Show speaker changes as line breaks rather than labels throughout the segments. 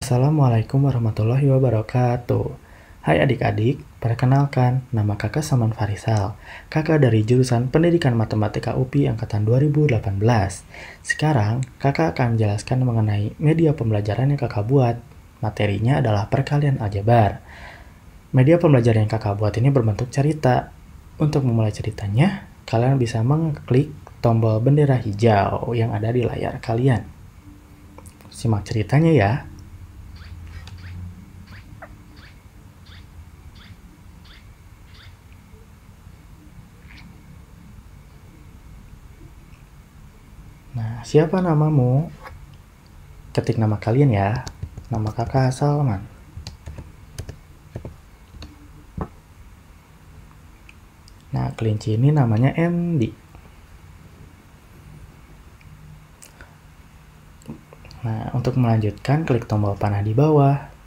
Assalamualaikum warahmatullahi wabarakatuh. Hai adik-adik, perkenalkan, nama kakak Saman Farisal. Kakak dari jurusan Pendidikan Matematika UPI Angkatan 2018. Sekarang, kakak akan menjelaskan mengenai media pembelajaran yang kakak buat. Materinya adalah perkalian aljabar. Media pembelajaran yang kakak buat ini berbentuk cerita. Untuk memulai ceritanya, kalian bisa mengklik tombol bendera hijau yang ada di layar kalian. Simak ceritanya ya. Nah, siapa namamu? Ketik nama kalian ya. Nama kakak Salman. Nah, kelinci ini namanya Andy. Nah, untuk melanjutkan, klik tombol panah di bawah.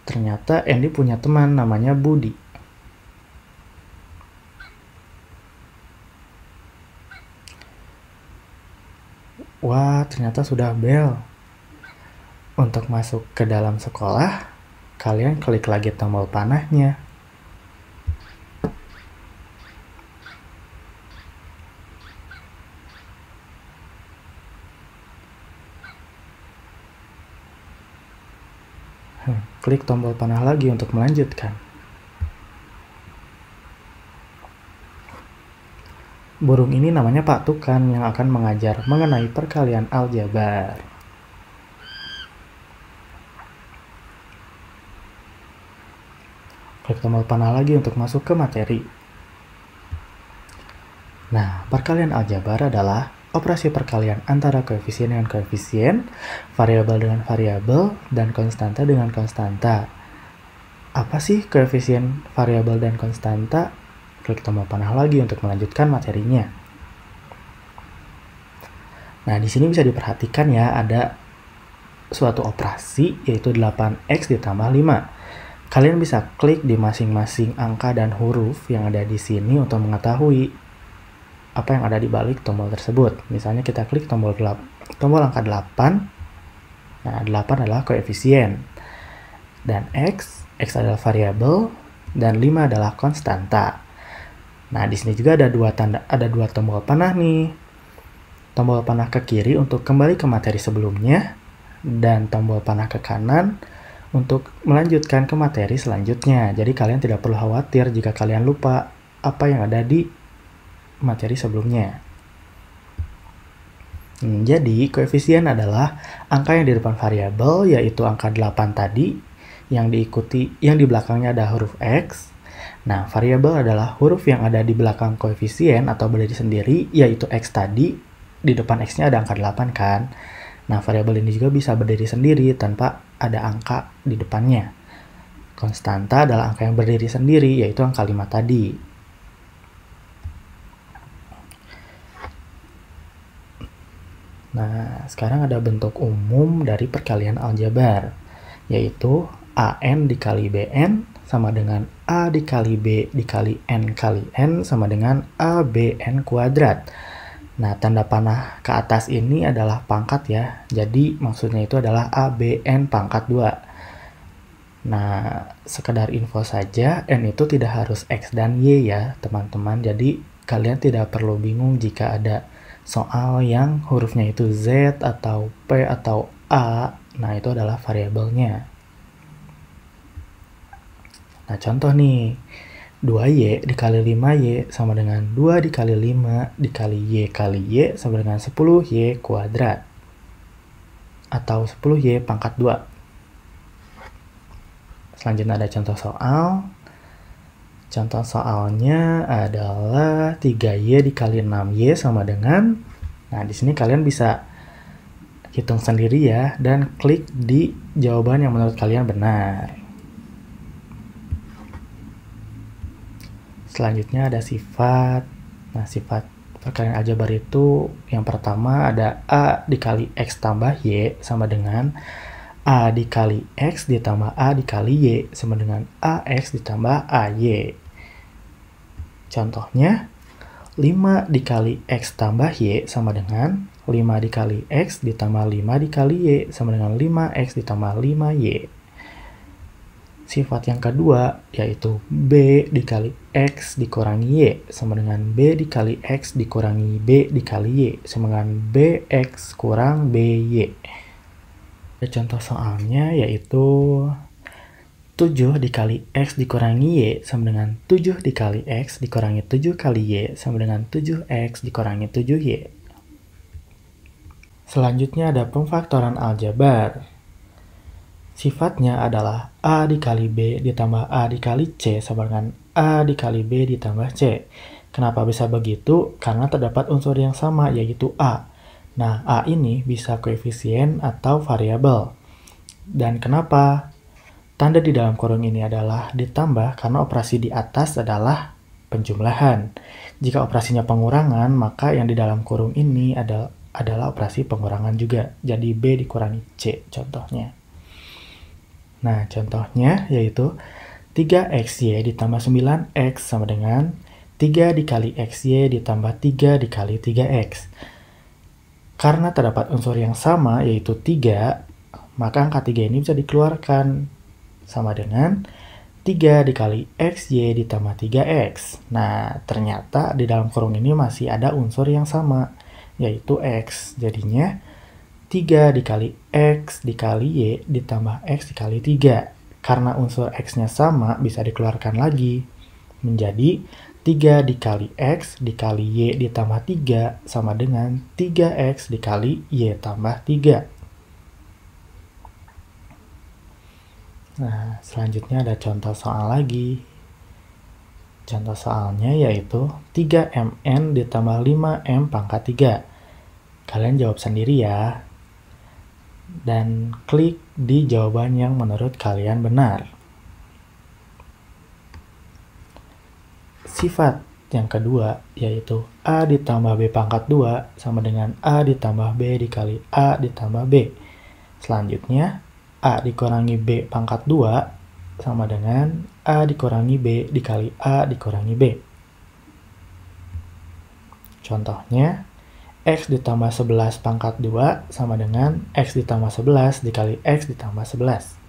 Ternyata Andy punya teman namanya Budi. Wah, ternyata sudah bel. Untuk masuk ke dalam sekolah, kalian klik lagi tombol panahnya. Klik tombol panah lagi untuk melanjutkan. Burung ini namanya Pak Tukan yang akan mengajar mengenai perkalian aljabar. Klik tombol panah lagi untuk masuk ke materi. Nah, perkalian aljabar adalah operasi perkalian antara koefisien dengan koefisien, variabel dengan variabel, dan konstanta dengan konstanta. Apa sih koefisien, variabel, dan konstanta? Klik tombol panah lagi untuk melanjutkan materinya. Nah, di sini bisa diperhatikan ya, ada suatu operasi yaitu 8x ditambah 5. Kalian bisa klik di masing-masing angka dan huruf yang ada di sini untuk mengetahui apa yang ada di balik tombol tersebut. Misalnya kita klik tombol angka 8. Nah, 8 adalah koefisien. Dan x adalah variabel, dan 5 adalah konstanta. Nah, di sini juga ada dua tombol panah nih. Tombol panah ke kiri untuk kembali ke materi sebelumnya, dan tombol panah ke kanan untuk melanjutkan ke materi selanjutnya. Jadi kalian tidak perlu khawatir jika kalian lupa apa yang ada di materi sebelumnya. Jadi koefisien adalah angka yang di depan variabel, yaitu angka 8 tadi, yang di belakangnya ada huruf x. Nah, variabel adalah huruf yang ada di belakang koefisien atau berdiri sendiri, yaitu x tadi. Di depan x-nya ada angka 8 kan. Nah, variabel ini juga bisa berdiri sendiri tanpa ada angka di depannya. Konstanta adalah angka yang berdiri sendiri, yaitu angka 5 tadi. Nah, sekarang ada bentuk umum dari perkalian aljabar, yaitu AN dikali BN sama dengan A dikali B dikali N kali N sama dengan ABN kuadrat. Nah, tanda panah ke atas ini adalah pangkat ya. Jadi, maksudnya itu adalah ABN pangkat 2. Nah, sekedar info saja, N itu tidak harus X dan Y ya, teman-teman. Jadi, kalian tidak perlu bingung jika ada soal yang hurufnya itu Z atau P atau A. Nah, itu adalah variabelnya. Nah, contoh nih, 2Y dikali 5Y sama dengan 2 dikali 5 dikali Y kali Y sama dengan 10Y kuadrat. Atau 10Y pangkat 2. Selanjutnya ada contoh soal. Contoh soalnya adalah 3Y dikali 6Y sama dengan... Nah, di sini kalian bisa hitung sendiri ya, dan klik di jawaban yang menurut kalian benar. Selanjutnya ada sifat. Nah, sifat perkalian aljabar itu yang pertama ada A dikali X tambah Y sama dengan A dikali X ditambah A dikali Y sama dengan AX ditambah AY. Contohnya, 5 dikali X tambah Y sama dengan 5 dikali X ditambah 5 dikali Y sama dengan 5X ditambah 5Y. Sifat yang kedua yaitu B dikali X dikurangi Y sama dengan B dikali X dikurangi B dikali Y sama dengan BX kurang BY. Contoh soalnya yaitu 7 dikali X dikurangi Y sama dengan 7 dikali X dikurangi 7 kali Y sama dengan 7X dikurangi 7Y. Selanjutnya ada pemfaktoran aljabar. Sifatnya adalah A dikali B ditambah A dikali C sama dengan A dikali B ditambah C. Kenapa bisa begitu? Karena terdapat unsur yang sama yaitu A. Nah, A ini bisa koefisien atau variabel. Dan kenapa? Tanda di dalam kurung ini adalah ditambah karena operasi di atas adalah penjumlahan. Jika operasinya pengurangan, maka yang di dalam kurung ini adalah operasi pengurangan juga. Jadi B dikurangi C contohnya. Nah, contohnya yaitu 3XY ditambah 9X sama dengan 3 dikali XY ditambah 3 dikali 3X. Karena terdapat unsur yang sama yaitu 3, maka angka 3 ini bisa dikeluarkan sama dengan 3 dikali XY ditambah 3X. Nah, ternyata di dalam kurung ini masih ada unsur yang sama yaitu X. Jadinya 3 dikali X dikali Y ditambah X dikali 3. Karena unsur X-nya sama, bisa dikeluarkan lagi. Menjadi 3 dikali X dikali Y ditambah 3 sama dengan 3X dikali Y tambah 3. Nah, selanjutnya ada contoh soal lagi. Contoh soalnya yaitu 3MN ditambah 5M pangkat 3. Kalian jawab sendiri ya. Dan klik di jawaban yang menurut kalian benar. Sifat yang kedua yaitu A ditambah B pangkat 2 sama dengan A ditambah B dikali A ditambah B. Selanjutnya, A dikurangi B pangkat 2 sama dengan A dikurangi B dikali A dikurangi B. Contohnya, X ditambah 11 pangkat 2 sama dengan X ditambah 11 dikali X ditambah 11.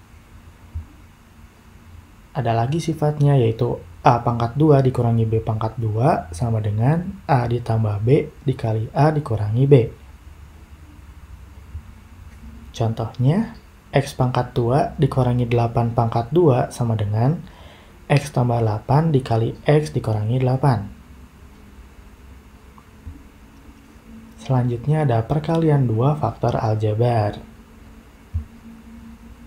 Ada lagi sifatnya yaitu A pangkat 2 dikurangi B pangkat 2 sama dengan A ditambah B dikali A dikurangi B. Contohnya, X pangkat 2 dikurangi 8 pangkat 2 sama dengan X tambah 8 dikali X dikurangi 8. Selanjutnya ada perkalian 2 faktor aljabar.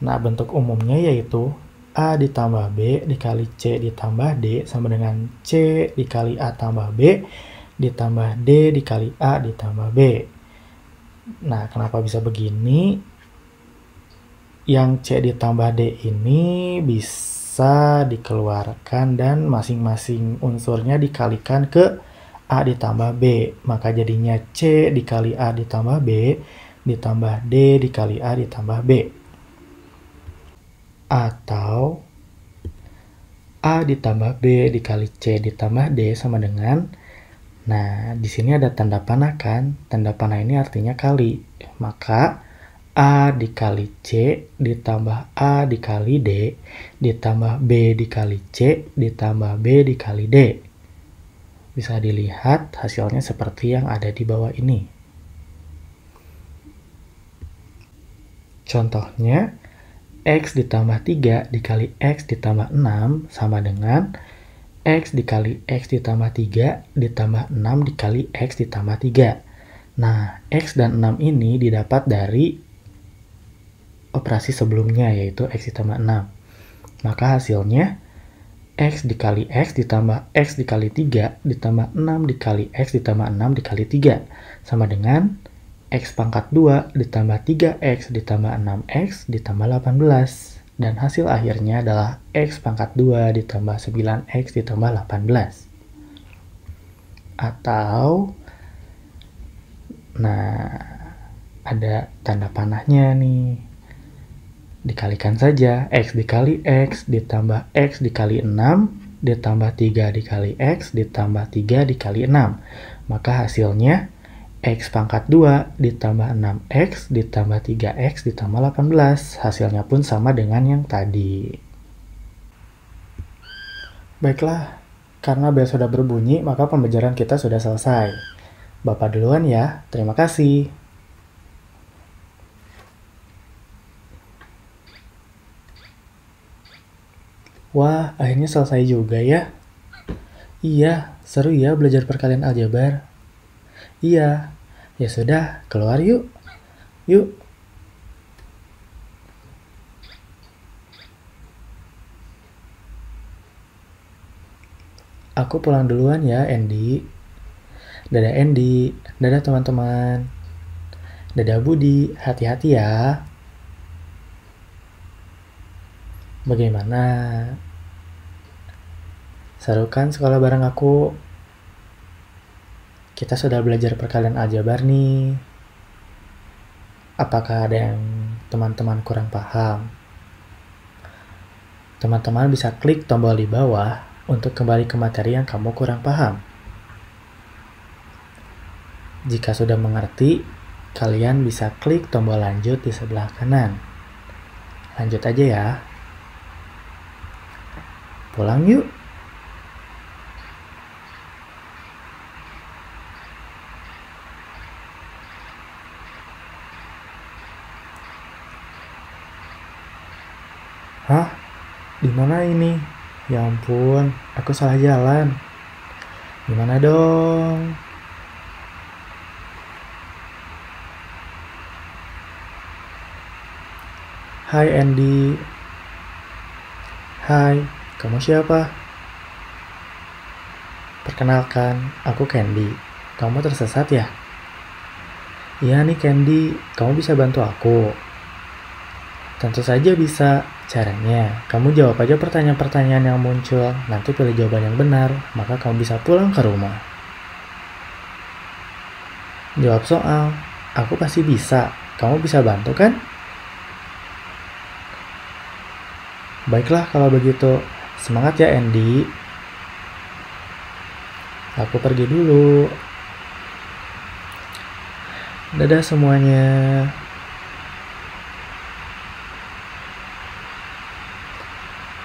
Nah, bentuk umumnya yaitu A ditambah B dikali C ditambah D sama dengan C dikali A tambah B ditambah D dikali A ditambah B. Nah, kenapa bisa begini? Yang C ditambah D ini bisa dikeluarkan dan masing-masing unsurnya dikalikan ke A ditambah B, maka jadinya C dikali A ditambah B ditambah D dikali A ditambah B. Atau A ditambah B dikali C ditambah D sama dengan, nah di sini ada tanda panah kan, tanda panah ini artinya kali, maka A dikali C ditambah A dikali D ditambah B dikali C ditambah B dikali D. Bisa dilihat hasilnya seperti yang ada di bawah ini. Contohnya, X ditambah 3 dikali X ditambah 6 sama dengan X dikali X ditambah 3 ditambah 6 dikali X ditambah 3. Nah, X dan 6 ini didapat dari operasi sebelumnya yaitu X ditambah 6. Maka hasilnya X dikali X ditambah X dikali 3 ditambah 6 dikali X ditambah 6 dikali 3 sama dengan X pangkat 2 ditambah 3X ditambah 6X ditambah 18. Dan hasil akhirnya adalah X pangkat 2 ditambah 9X ditambah 18. Atau, nah ada tanda panahnya nih. Dikalikan saja, X dikali X ditambah X dikali 6 ditambah 3 dikali X ditambah 3 dikali 6. Maka hasilnya X pangkat 2 ditambah 6X ditambah 3X ditambah 18. Hasilnya pun sama dengan yang tadi. Baiklah, karena bel sudah berbunyi, maka pembelajaran kita sudah selesai. Bapak duluan ya, terima kasih. Wah, akhirnya selesai juga ya. Iya, seru ya belajar perkalian aljabar. Iya, ya sudah, keluar yuk. Yuk. Aku pulang duluan ya, Andy. Dadah Andy, dadah teman-teman. Dadah Budi, hati-hati ya. Bagaimana? Seru kan sekolah bareng aku? Kita sudah belajar perkalian aljabar nih. Apakah ada yang teman-teman kurang paham? Teman-teman bisa klik tombol di bawah untuk kembali ke materi yang kamu kurang paham. Jika sudah mengerti, kalian bisa klik tombol lanjut di sebelah kanan. Lanjut aja ya. Pulang yuk. Hah? Di mana ini? Ya ampun, aku salah jalan. Gimana dong? Hai Andy. Hai, kamu siapa? Perkenalkan, aku Candy. Kamu tersesat ya? Iya nih Candy, kamu bisa bantu aku? Tentu saja bisa. Caranya, kamu jawab aja pertanyaan-pertanyaan yang muncul, nanti pilih jawaban yang benar, maka kamu bisa pulang ke rumah. Jawab soal, aku pasti bisa. Kamu bisa bantu kan? Baiklah kalau begitu, semangat ya Andy. Aku pergi dulu. Dadah semuanya.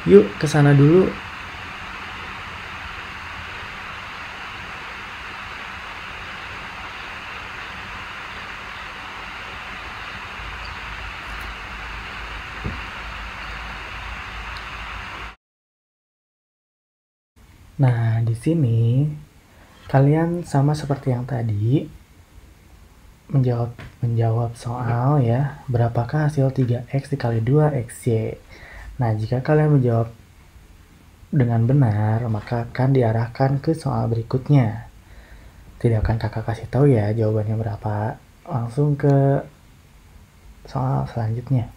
Yuk ke sana dulu. Nah, di sini kalian sama seperti yang tadi menjawab soal ya, berapakah hasil 3x dikali 2xy. Nah, jika kalian menjawab dengan benar, maka akan diarahkan ke soal berikutnya. Tidak akan kakak kasih tahu ya jawabannya berapa. Langsung ke soal selanjutnya.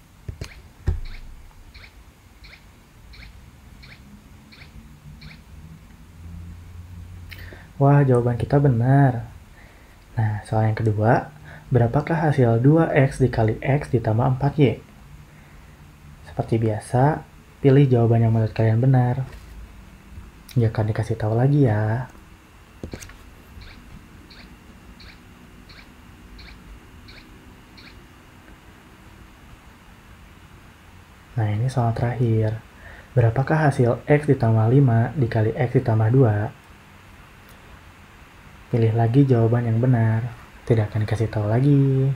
Wah, jawaban kita benar. Nah, soal yang kedua, berapakah hasil 2x dikali x ditambah 4y? Seperti biasa, pilih jawaban yang menurut kalian benar. Ya akan dikasih tahu lagi ya. Nah, ini soal terakhir. Berapakah hasil x ditambah 5 dikali x ditambah 2? Pilih lagi jawaban yang benar. Tidak akan dikasih tahu lagi.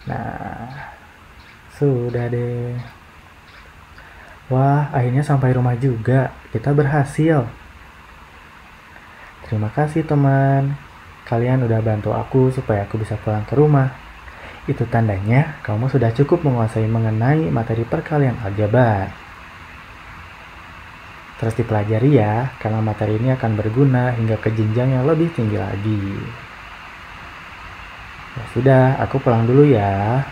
Nah, sudah deh. Wah, akhirnya sampai rumah juga. Kita berhasil. Terima kasih teman. Kalian udah bantu aku supaya aku bisa pulang ke rumah. Itu tandanya kamu sudah cukup menguasai mengenai materi perkalian aljabar. Terus dipelajari ya, karena materi ini akan berguna hingga ke jenjang yang lebih tinggi lagi. Ya sudah, aku pulang dulu ya.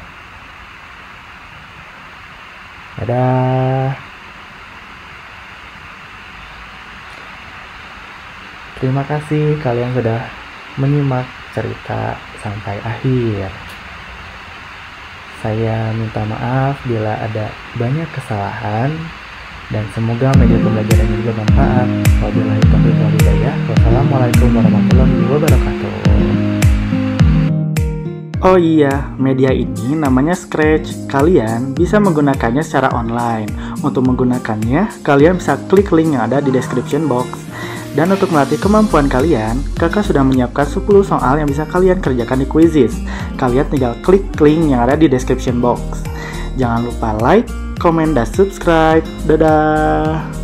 Dadah. Terima kasih kalian sudah menyimak cerita sampai akhir. Saya minta maaf bila ada banyak kesalahan dan semoga media pembelajaran ini bermanfaat. Wabillahi taufiq wal hidayah. Wassalamualaikum warahmatullahi wabarakatuh. Oh iya, media ini namanya Scratch. Kalian bisa menggunakannya secara online. Untuk menggunakannya, kalian bisa klik link yang ada di description box. Dan untuk melatih kemampuan kalian, kakak sudah menyiapkan 10 soal yang bisa kalian kerjakan di Quizizz. Kalian tinggal klik link yang ada di description box. Jangan lupa like, comment, dan subscribe. Dadah!